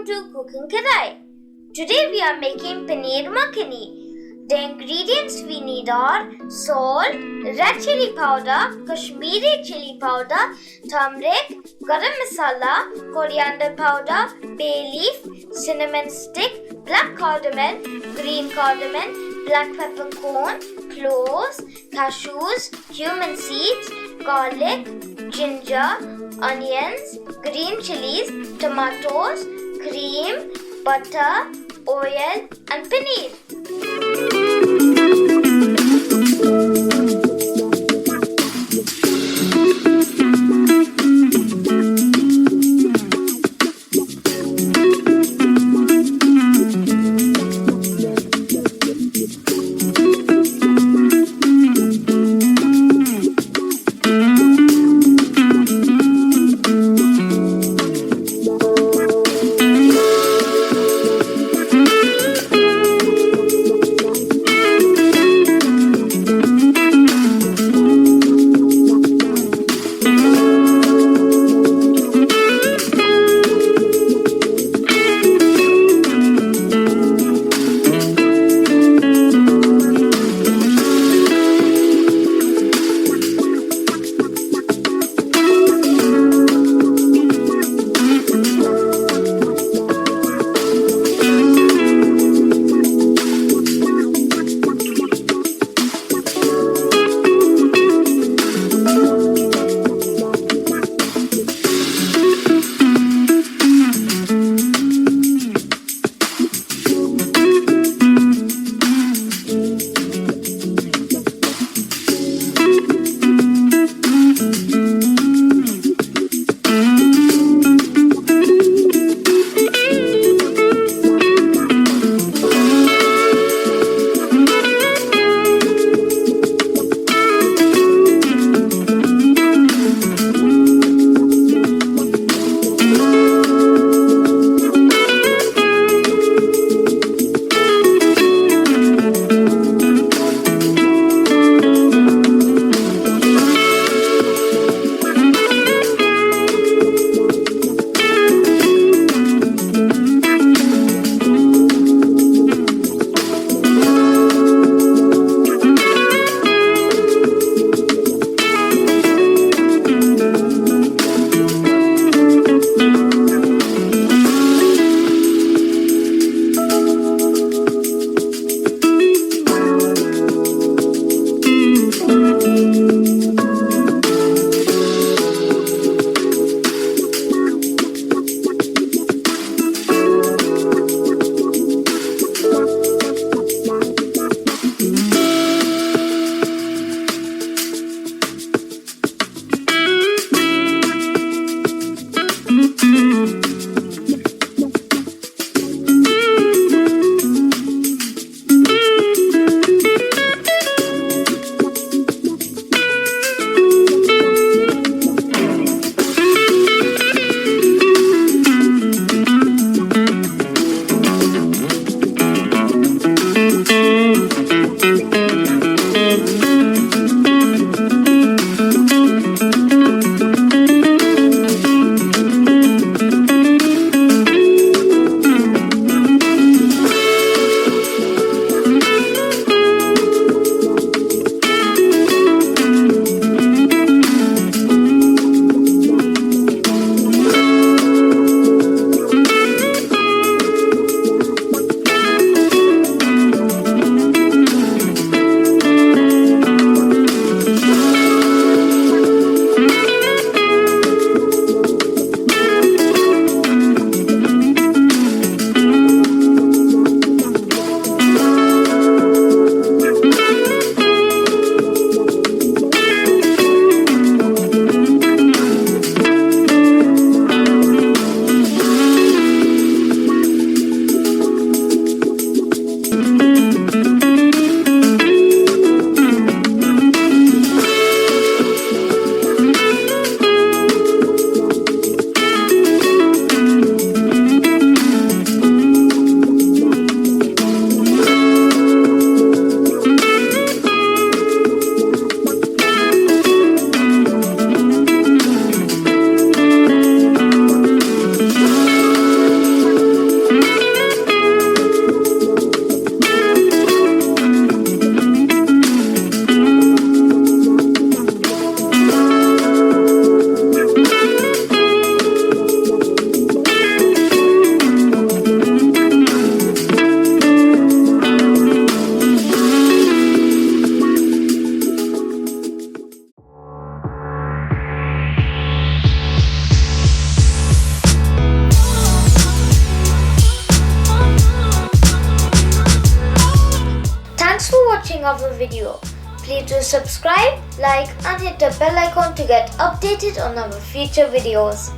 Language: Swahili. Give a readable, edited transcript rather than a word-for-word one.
welcome to Cooking Karahi. Today we are making Paneer Makhani. The ingredients we need are salt, red chilli powder, Kashmiri chilli powder, turmeric, Garam Masala, Coriander powder, bay leaf, cinnamon stick, black cardamom, green cardamom, black peppercorn, cloves, cashews, cumin seeds, garlic, ginger, onions, green chilies, tomatoes, cream, butter, oil and paneer. for watching our video. Please do subscribe, like and hit the bell icon to get updated on our future videos.